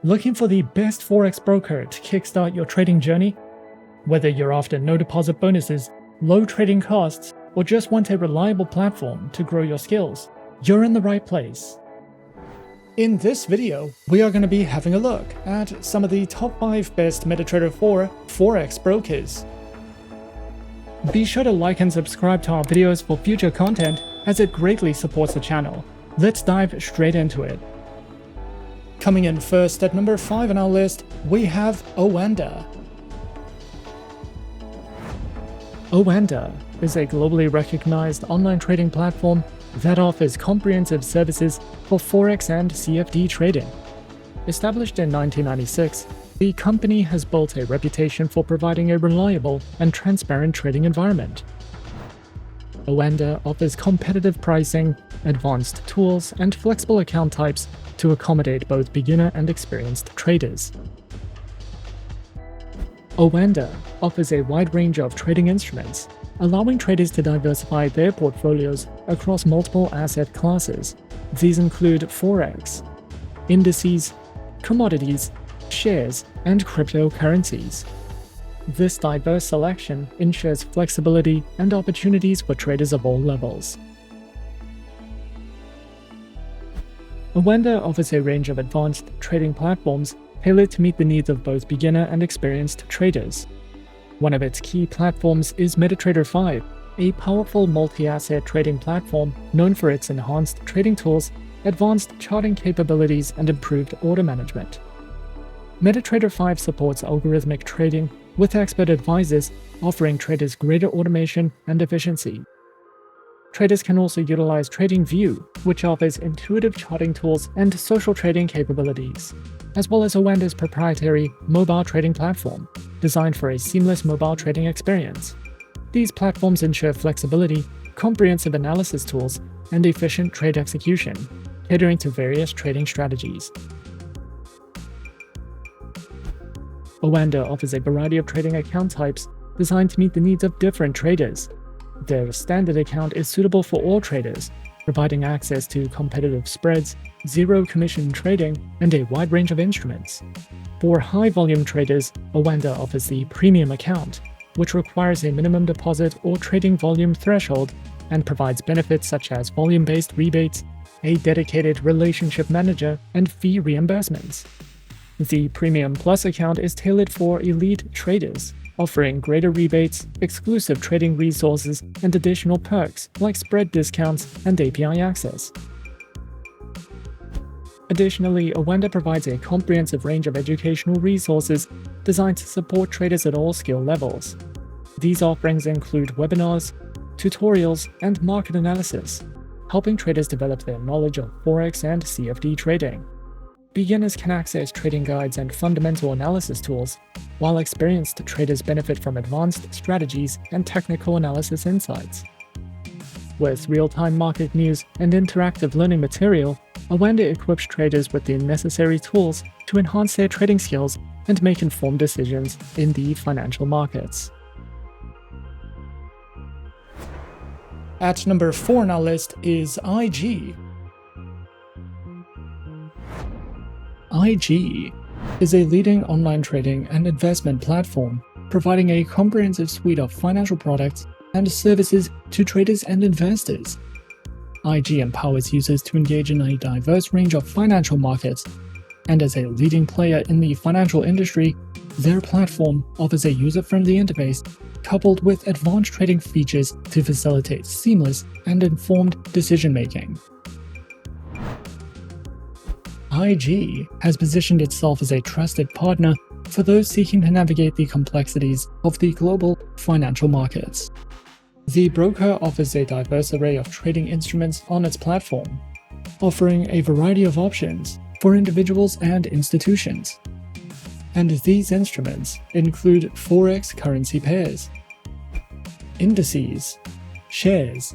Looking for the best Forex broker to kickstart your trading journey? Whether you're after no deposit bonuses, low trading costs, or just want a reliable platform to grow your skills, you're in the right place. In this video, we are going to be having a look at some of the top 5 best MetaTrader 4 Forex brokers. Be sure to like and subscribe to our videos for future content, as it greatly supports the channel. Let's dive straight into it. Coming in first at number 5 on our list, we have Oanda. Oanda is a globally recognized online trading platform that offers comprehensive services for Forex and CFD trading. Established in 1996, the company has built a reputation for providing a reliable and transparent trading environment. Oanda offers competitive pricing, advanced tools, and flexible account types to accommodate both beginner and experienced traders. Oanda offers a wide range of trading instruments, allowing traders to diversify their portfolios across multiple asset classes. These include Forex, indices, commodities, shares, and cryptocurrencies. This diverse selection ensures flexibility and opportunities for traders of all levels. Oanda offers a range of advanced trading platforms tailored to meet the needs of both beginner and experienced traders. One of its key platforms is MetaTrader 5, a powerful multi-asset trading platform known for its enhanced trading tools, advanced charting capabilities, and improved order management. MetaTrader 5 supports algorithmic trading with expert advisors, offering traders greater automation and efficiency. Traders can also utilize TradingView, which offers intuitive charting tools and social trading capabilities, as well as Oanda's proprietary mobile trading platform, designed for a seamless mobile trading experience. These platforms ensure flexibility, comprehensive analysis tools, and efficient trade execution, catering to various trading strategies. Oanda offers a variety of trading account types designed to meet the needs of different traders. Their standard account is suitable for all traders, providing access to competitive spreads, zero commission trading, and a wide range of instruments. For high-volume traders, Oanda offers the premium account, which requires a minimum deposit or trading volume threshold and provides benefits such as volume-based rebates, a dedicated relationship manager, and fee reimbursements. The Premium Plus account is tailored for elite traders, offering greater rebates, exclusive trading resources, and additional perks like spread discounts and API access. Additionally, Oanda provides a comprehensive range of educational resources designed to support traders at all skill levels. These offerings include webinars, tutorials, and market analysis, helping traders develop their knowledge of Forex and CFD trading. Beginners can access trading guides and fundamental analysis tools, while experienced traders benefit from advanced strategies and technical analysis insights. With real-time market news and interactive learning material, Oanda equips traders with the necessary tools to enhance their trading skills and make informed decisions in the financial markets. At number 4 on our list is IG. IG is a leading online trading and investment platform, providing a comprehensive suite of financial products and services to traders and investors. IG empowers users to engage in a diverse range of financial markets, and as a leading player in the financial industry, their platform offers a user-friendly interface coupled with advanced trading features to facilitate seamless and informed decision-making. IG has positioned itself as a trusted partner for those seeking to navigate the complexities of the global financial markets. The broker offers a diverse array of trading instruments on its platform, offering a variety of options for individuals and institutions. And these instruments include Forex currency pairs, indices, shares,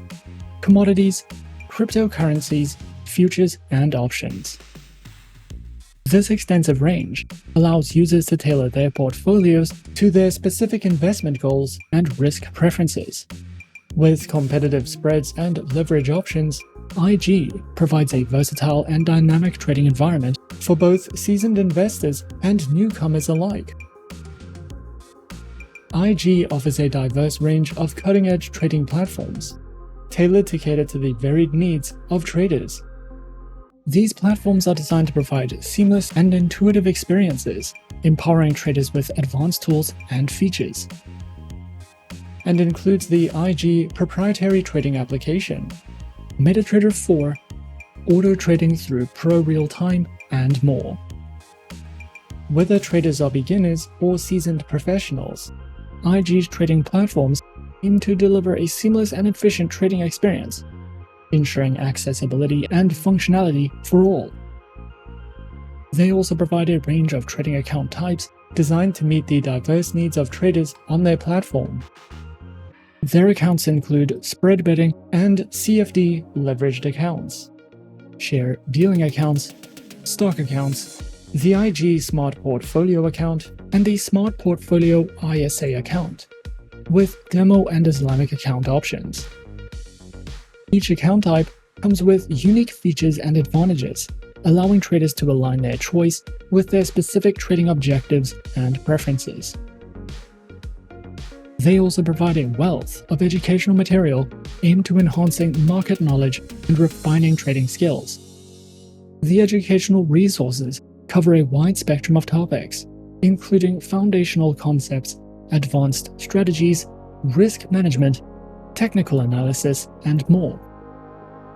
commodities, cryptocurrencies, futures, and options. This extensive range allows users to tailor their portfolios to their specific investment goals and risk preferences. With competitive spreads and leverage options, IG provides a versatile and dynamic trading environment for both seasoned investors and newcomers alike. IG offers a diverse range of cutting-edge trading platforms, tailored to cater to the varied needs of traders. These platforms are designed to provide seamless and intuitive experiences, empowering traders with advanced tools and features, and includes the IG proprietary trading application, MetaTrader 4, auto trading through Pro Real-Time, and more. Whether traders are beginners or seasoned professionals, IG's trading platforms aim to deliver a seamless and efficient trading experience, ensuring accessibility and functionality for all. They also provide a range of trading account types designed to meet the diverse needs of traders on their platform. Their accounts include spread betting and CFD leveraged accounts, share dealing accounts, stock accounts, the IG Smart Portfolio account, and the Smart Portfolio ISA account, with demo and Islamic account options. Each account type comes with unique features and advantages, allowing traders to align their choice with their specific trading objectives and preferences. They also provide a wealth of educational material aimed to enhancing market knowledge and refining trading skills. The educational resources cover a wide spectrum of topics, including foundational concepts, advanced strategies, risk management, technical analysis, and more.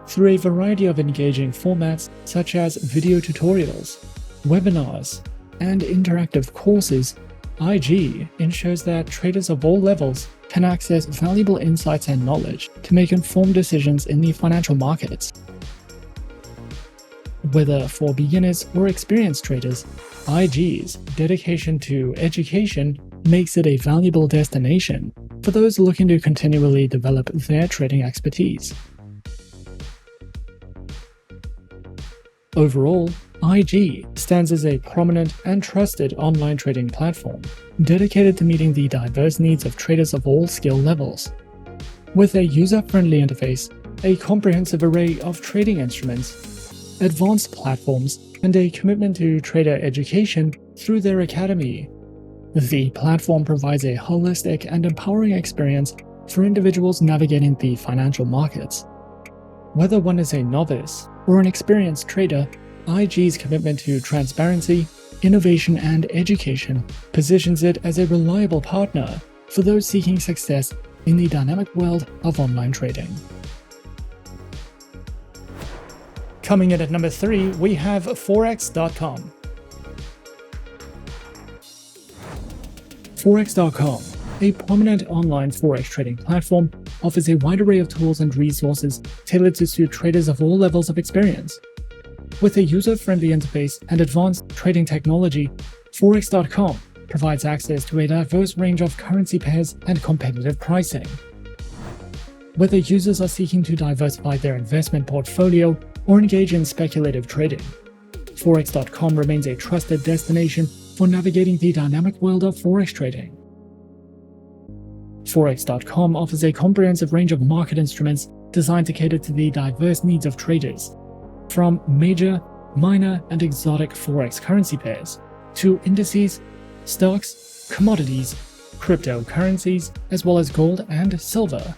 Through a variety of engaging formats such as video tutorials, webinars, and interactive courses, IG ensures that traders of all levels can access valuable insights and knowledge to make informed decisions in the financial markets. Whether for beginners or experienced traders, IG's dedication to education makes it a valuable destination for those looking to continually develop their trading expertise. Overall, IG stands as a prominent and trusted online trading platform dedicated to meeting the diverse needs of traders of all skill levels. With a user-friendly interface, a comprehensive array of trading instruments, advanced platforms, and a commitment to trader education through their academy, the platform provides a holistic and empowering experience for individuals navigating the financial markets. Whether one is a novice or an experienced trader, IG's commitment to transparency, innovation, and education positions it as a reliable partner for those seeking success in the dynamic world of online trading. Coming in at number 3, we have Forex.com. Forex.com, a prominent online forex trading platform, offers a wide array of tools and resources tailored to suit traders of all levels of experience. With a user-friendly interface and advanced trading technology, Forex.com provides access to a diverse range of currency pairs and competitive pricing. Whether users are seeking to diversify their investment portfolio or engage in speculative trading, Forex.com remains a trusted destination for navigating the dynamic world of forex trading. Forex.com offers a comprehensive range of market instruments designed to cater to the diverse needs of traders, from major, minor, and exotic forex currency pairs to indices, stocks, commodities, cryptocurrencies, as well as gold and silver.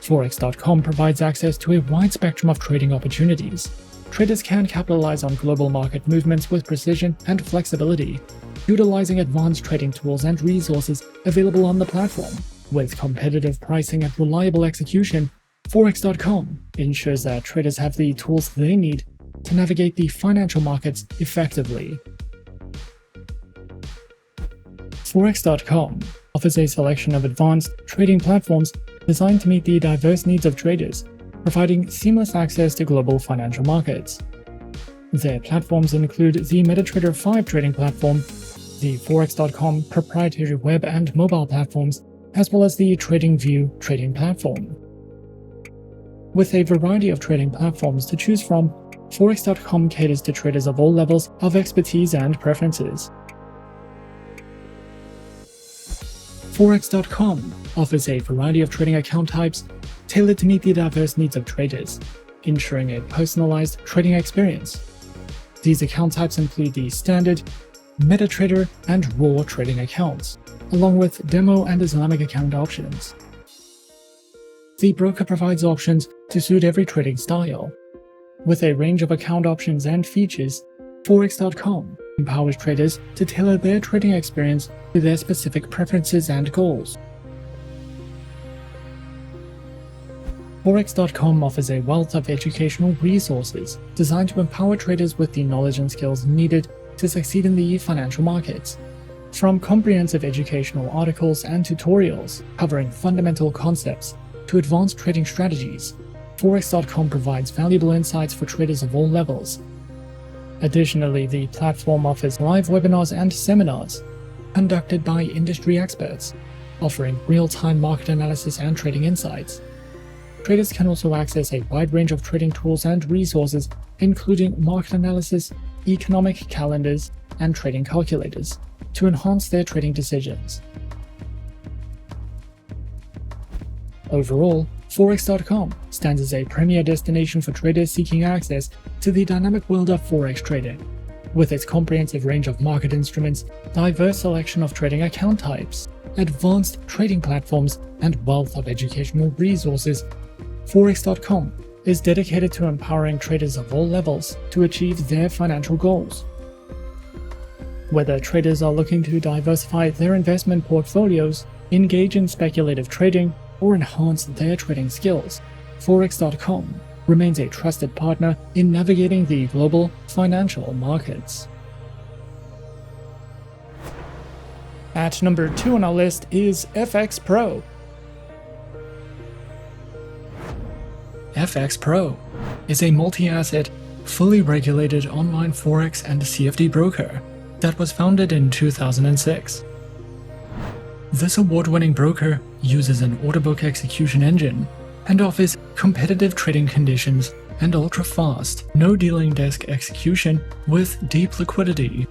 Forex.com provides access to a wide spectrum of trading opportunities. Traders can capitalize on global market movements with precision and flexibility, utilizing advanced trading tools and resources available on the platform. With competitive pricing and reliable execution, Forex.com ensures that traders have the tools they need to navigate the financial markets effectively. Forex.com offers a selection of advanced trading platforms designed to meet the diverse needs of traders, providing seamless access to global financial markets. Their platforms include the MetaTrader 5 trading platform, the Forex.com proprietary web and mobile platforms, as well as the TradingView trading platform. With a variety of trading platforms to choose from, Forex.com caters to traders of all levels of expertise and preferences. Forex.com offers a variety of trading account types tailored to meet the diverse needs of traders, ensuring a personalized trading experience. These account types include the standard, MetaTrader, and raw trading accounts, along with demo and Islamic account options. The broker provides options to suit every trading style. With a range of account options and features, Forex.com empowers traders to tailor their trading experience to their specific preferences and goals. Forex.com offers a wealth of educational resources designed to empower traders with the knowledge and skills needed to succeed in the financial markets. From comprehensive educational articles and tutorials covering fundamental concepts to advanced trading strategies, Forex.com provides valuable insights for traders of all levels. Additionally, the platform offers live webinars and seminars conducted by industry experts, offering real-time market analysis and trading insights. Traders can also access a wide range of trading tools and resources, including market analysis, economic calendars, and trading calculators, to enhance their trading decisions. Overall, Forex.com stands as a premier destination for traders seeking access to the dynamic world of Forex trading. With its comprehensive range of market instruments, diverse selection of trading account types, advanced trading platforms, and wealth of educational resources, Forex.com is dedicated to empowering traders of all levels to achieve their financial goals. Whether traders are looking to diversify their investment portfolios, engage in speculative trading, or enhance their trading skills, Forex.com remains a trusted partner in navigating the global financial markets. At number 2 on our list is FXPro. FXPro is a multi-asset, fully regulated online Forex and CFD broker that was founded in 2006. This award-winning broker uses an order book execution engine and offers competitive trading conditions and ultra-fast, no-dealing desk execution with deep liquidity.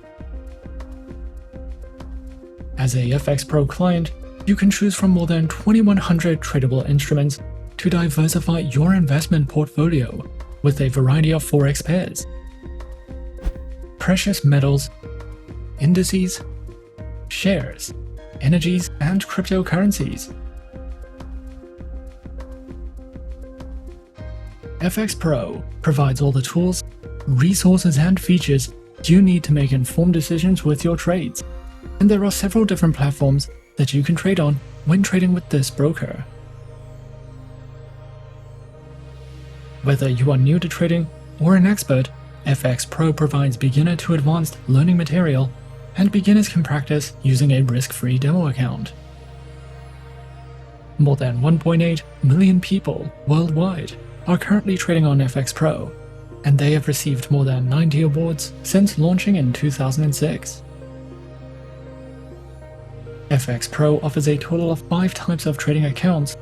As a FXPro client, you can choose from more than 2,100 tradable instruments to diversify your investment portfolio with a variety of Forex pairs, precious metals, indices, shares, energies, and cryptocurrencies. FXPro provides all the tools, resources, and features you need to make informed decisions with your trades, and there are several different platforms that you can trade on when trading with this broker. Whether you are new to trading or an expert, FXPro provides beginner to advanced learning material, and beginners can practice using a risk-free demo account. More than 1.8 million people worldwide are currently trading on FXPro, and they have received more than 90 awards since launching in 2006. FXPro offers a total of 5 types of trading accounts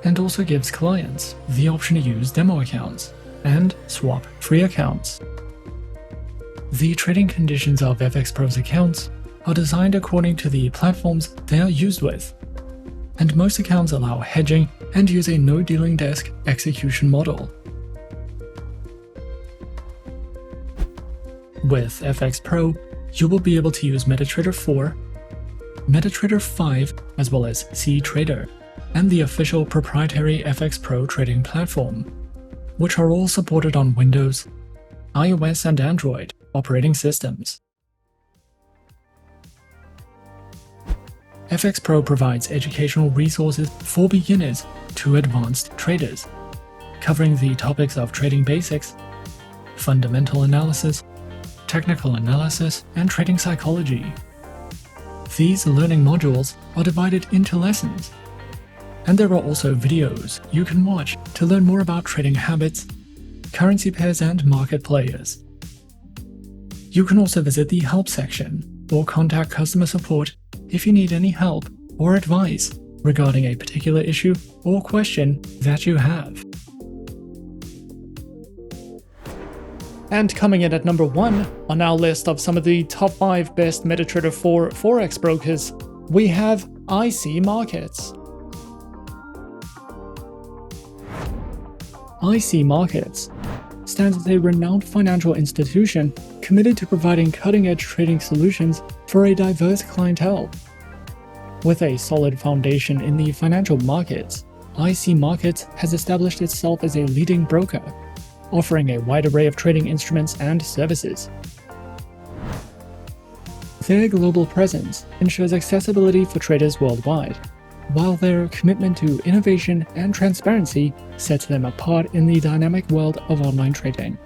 and also gives clients the option to use demo accounts and swap free accounts. The trading conditions of FXPro's accounts are designed according to the platforms they are used with, and most accounts allow hedging and use a no-dealing desk execution model. With FXPro, you will be able to use MetaTrader 4, MetaTrader 5, as well as CTrader, and the official proprietary FXPro trading platform, which are all supported on Windows, iOS, and Android operating systems. FXPro provides educational resources for beginners to advanced traders, covering the topics of trading basics, fundamental analysis, technical analysis, and trading psychology. These learning modules are divided into lessons, and there are also videos you can watch to learn more about trading habits, currency pairs, and market players. You can also visit the help section or contact customer support if you need any help or advice regarding a particular issue or question that you have. And coming in at number 1 on our list of some of the top 5 best MetaTrader 4 Forex brokers, we have IC Markets. IC Markets stands as a renowned financial institution committed to providing cutting-edge trading solutions for a diverse clientele. With a solid foundation in the financial markets, IC Markets has established itself as a leading broker, offering a wide array of trading instruments and services. Their global presence ensures accessibility for traders worldwide, while their commitment to innovation and transparency sets them apart in the dynamic world of online trading.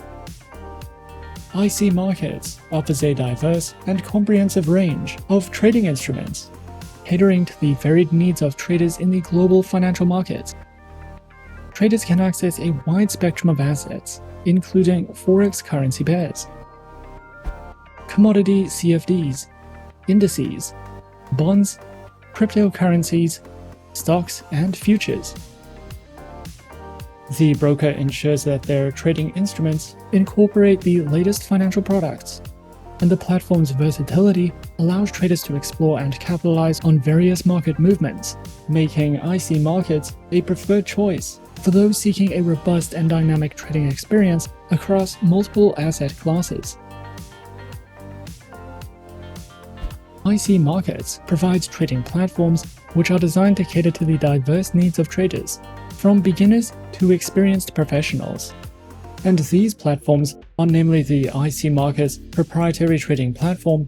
IC Markets offers a diverse and comprehensive range of trading instruments, catering to the varied needs of traders in the global financial markets. Traders can access a wide spectrum of assets, including Forex currency pairs, commodity CFDs, indices, bonds, cryptocurrencies, stocks, and futures. The broker ensures that their trading instruments incorporate the latest financial products, and the platform's versatility allows traders to explore and capitalize on various market movements, making IC Markets a preferred choice for those seeking a robust and dynamic trading experience across multiple asset classes. IC Markets provides trading platforms which are designed to cater to the diverse needs of traders, from beginners to experienced professionals. And these platforms are namely the IC Markets proprietary trading platform,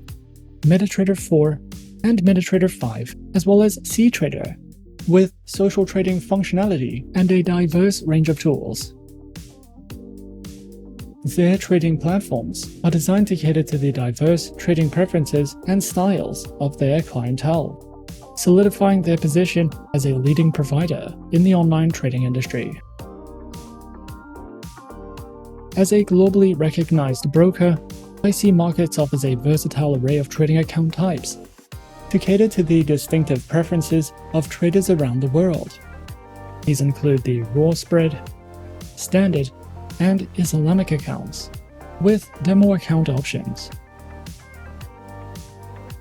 MetaTrader 4, and MetaTrader 5, as well as CTrader, with social trading functionality and a diverse range of tools. Their trading platforms are designed to cater to the diverse trading preferences and styles of their clientele, solidifying their position as a leading provider in the online trading industry. As a globally recognized broker, IC Markets offers a versatile array of trading account types to cater to the distinctive preferences of traders around the world. These include the raw spread, standard, and Islamic accounts, with demo account options.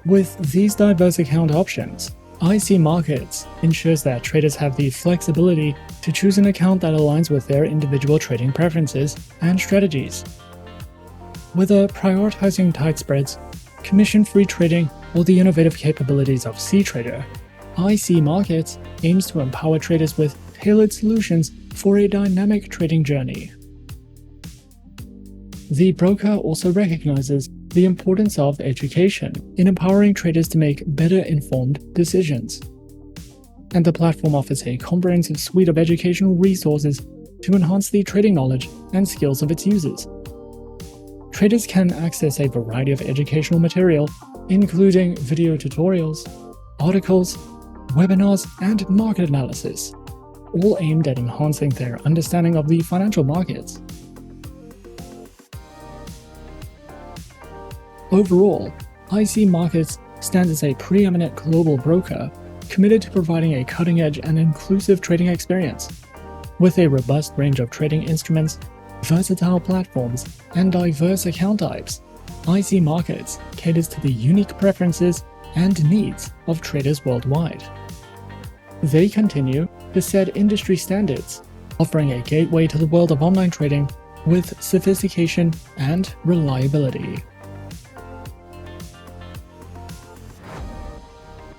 With these diverse account options, IC Markets ensures that traders have the flexibility to choose an account that aligns with their individual trading preferences and strategies. Whether prioritizing tight spreads, commission-free trading, or the innovative capabilities of CTrader, IC Markets aims to empower traders with tailored solutions for a dynamic trading journey. The broker also recognizes the importance of education in empowering traders to make better informed decisions. And the platform offers a comprehensive suite of educational resources to enhance the trading knowledge and skills of its users. Traders can access a variety of educational material, including video tutorials, articles, webinars, and market analysis, all aimed at enhancing their understanding of the financial markets. Overall, IC Markets stands as a preeminent global broker committed to providing a cutting-edge and inclusive trading experience. With a robust range of trading instruments, versatile platforms, and diverse account types, IC Markets caters to the unique preferences and needs of traders worldwide. They continue to set industry standards, offering a gateway to the world of online trading with sophistication and reliability.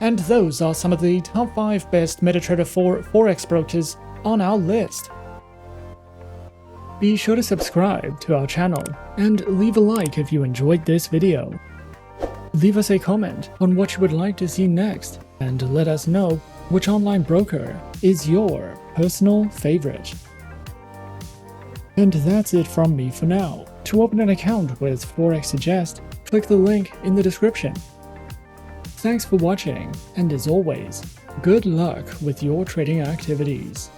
And those are some of the top 5 best MetaTrader 4 Forex brokers on our list. Be sure to subscribe to our channel and leave a like if you enjoyed this video. Leave us a comment on what you would like to see next and let us know which online broker is your personal favorite. And that's it from me for now. To open an account with Forexsuggest, click the link in the description. Thanks for watching, and as always, good luck with your trading activities.